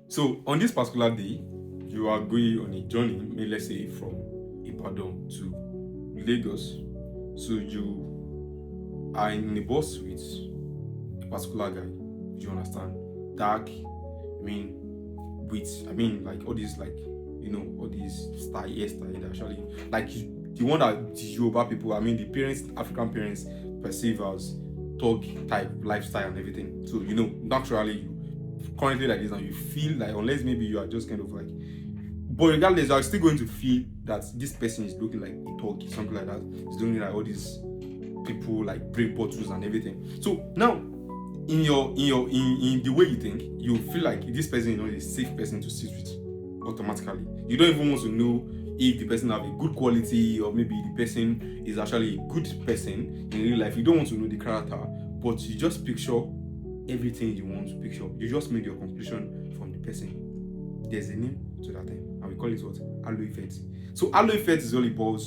So on this particular day, you are going on a journey, let's say from Ibadan to Lagos. So you are in a bus with a particular guy. You understand? Dark. Like all these all these style hairstyle actually like the one that the Yoruba people, the parents, African parents perceive as thug type lifestyle and everything. So naturally you currently like this and you feel like unless maybe you are just kind of like, but regardless, you are still going to feel that this person is looking like a thug, something like that. It's looking like all these people like break bottles and everything. So now in the way you think, you feel like this person is a safe person to sit with automatically. You don't even want to know if the person have a good quality or maybe the person is actually a good person in real life. You don't want to know the character, but you just picture everything you want to picture. You just made your conclusion from the person. There's a name to that thing, and we call it what? Halo effect. So halo effect is all about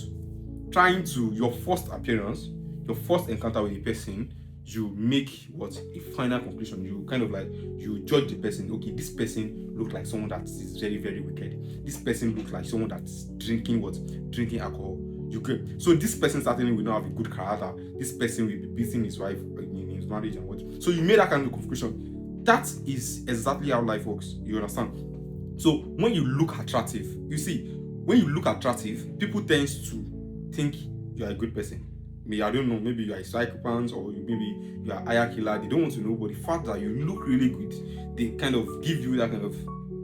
trying to your first appearance, your first encounter with the person. You make what a final conclusion. You kind of like you judge the person. Okay, this person looks like someone that is very very wicked. This person looks like someone that's drinking alcohol. You get, so this person certainly will not have a good character. This person will be beating his wife in his marriage and what. So you made that kind of conclusion. That is exactly how life works. You understand? So when you look attractive, you see, when you look attractive, people tend to think you are a good person. I don't know, maybe you are a psychopath or maybe you are a hire killer. They don't want to know, but the fact that you look really good, they kind of give you that kind of,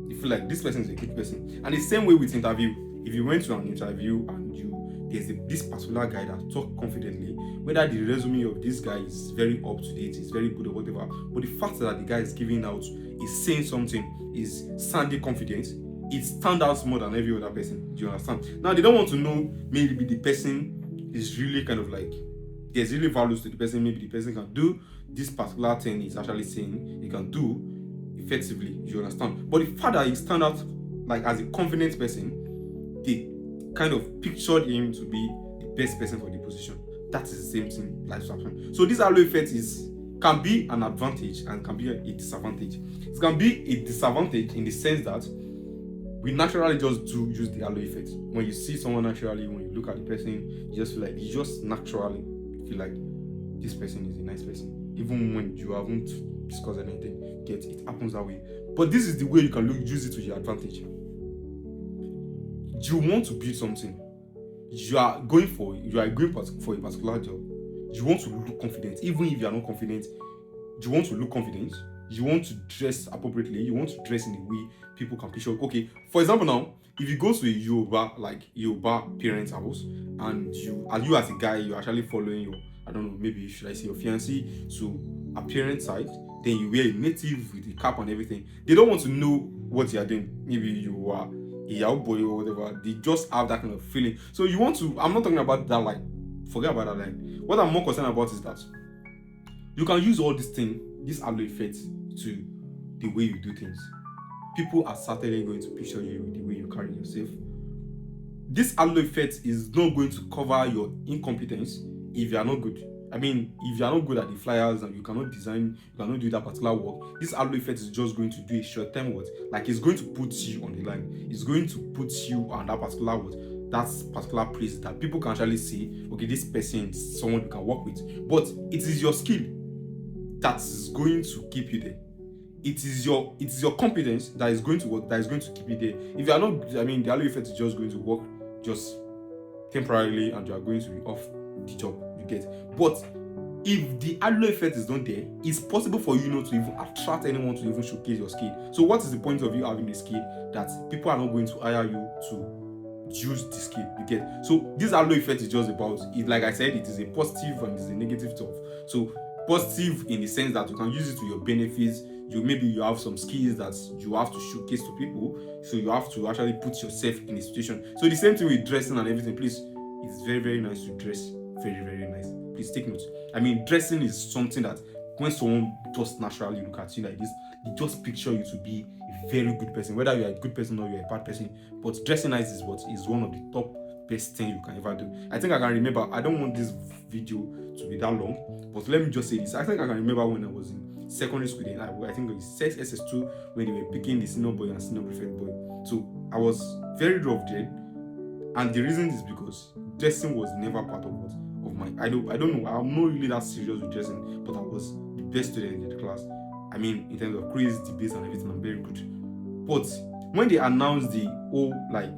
you feel like this person is a good person. And the same way with interview, if you went to an interview and there's this particular guy that talk confidently, whether the resume of this guy is very up to date, is very good or whatever, but the fact that the guy is giving out, is saying something, is sounding confident, it stands out more than every other person. Do you understand? Now they don't want to know maybe the person is really kind of like, there's really values to the person. Maybe the person can do this particular thing he's actually saying he can do effectively. You understand? But the fact that he stand out like as a confident person, they kind of pictured him to be the best person for the position. That is the same thing life happening. So this halo effect can be an advantage and can be a disadvantage. It can be a disadvantage in the sense that we naturally just do use the halo effect. When you see someone naturally, when you look at the person, you just feel like you just naturally feel like this person is a nice person, even when you haven't discussed anything. It happens that way. But this is the way you can use it to your advantage. You want to build something. You are going for a particular job. You want to look confident, even if you are not confident. You want to look confident. You want to dress appropriately. You want to dress in a way people can picture. Okay, for example, now if you go to a Yoruba parents' house and you as a guy, you're actually following your, I don't know, maybe should I say your fiancé to a parent's side, then you wear a native with the cap and everything. They don't want to know what you are doing. Maybe you are a young boy or whatever. They just have that kind of feeling. So you want to, I'm not talking about that line. Forget about that line. What I'm more concerned about is that you can use all this halo effect to the way you do things. People are certainly going to picture you with the way you carry yourself. This halo effect is not going to cover your incompetence if you are not good. If you are not good at the flyers and you cannot design, you cannot do that particular work, this halo effect is just going to do a short-term work. Like it's going to put you on the line. It's going to put you on that particular work, that particular place that people can actually see, okay, this person is someone you can work with. But it is your skill that is going to keep you there. It is your competence that is going to work, that is going to keep you there. If you are not, the halo effect is just going to work just temporarily and you are going to be off the job, you get. But if the halo effect is not there, it's possible for you not to even attract anyone to even showcase your skill. So what is the point of you having a skill that people are not going to hire you to use the skill, you get? So this halo effect is just about it. Like I said, it is a positive and it's a negative stuff. So positive in the sense that you can use it to your benefits. You have some skills that you have to showcase to people, so you have to actually put yourself in a situation. So the same thing with dressing and everything. Please, it's very very nice to dress very very nice. Please take note. Dressing is something that when someone just naturally look at you like this, they just picture you to be a very good person, whether you're a good person or you're a bad person. But dressing nice is one of the top best thing you can ever do. I think I can remember, I don't want this video to be that long, but let me just say this. I think I can remember when I was in secondary school then. I think it was SS2 when they were picking the senior boy and senior prefect boy. So I was very rough then. And the reason is because dressing was never part of my I don't know. I'm not really that serious with dressing, but I was the best student in the class. I mean, in terms of quiz, debates, and everything, I'm very good. But when they announced the whole like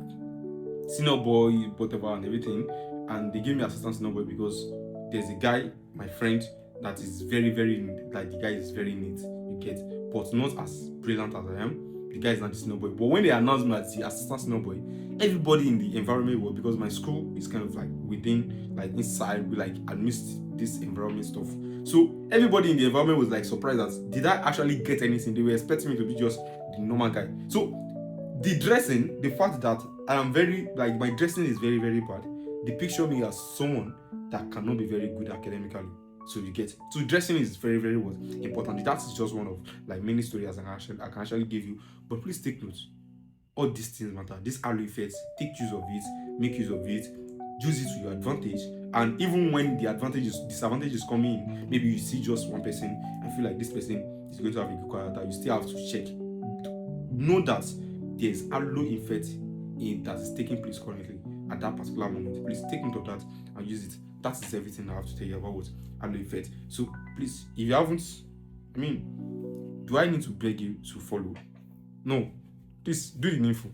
senior boy, whatever, and everything, and they gave me assistant senior boy because there's a guy, my friend, that is very, very like the guy is very neat, you get, but not as brilliant as I am. The guy is not the senior boy. But when they announced me as the assistant senior boy, everybody in the environment was, because my school is kind of like within, like inside, we like amidst this environment stuff. So everybody in the environment was like surprised that did I actually get anything? They were expecting me to be just the normal guy. So the dressing, the fact that I am very like my dressing is very, very bad, they picture me as someone that cannot be very good academically. So you get, so dressing is very, very important. That is just one of like many stories I can actually give you. But please take note. All these things matter. This halo effect, take use of it, make use of it, use it to your advantage. And even when the disadvantages coming in, maybe you see just one person and feel like this person is going to have a good character, you still have to check. Know that there's halo effect that is taking place currently at that particular moment. Please take note of that and use it. That is everything I have to tell you about what halo effect. So please, if you haven't, I mean, do I need to beg you to follow? No. Please do the needful.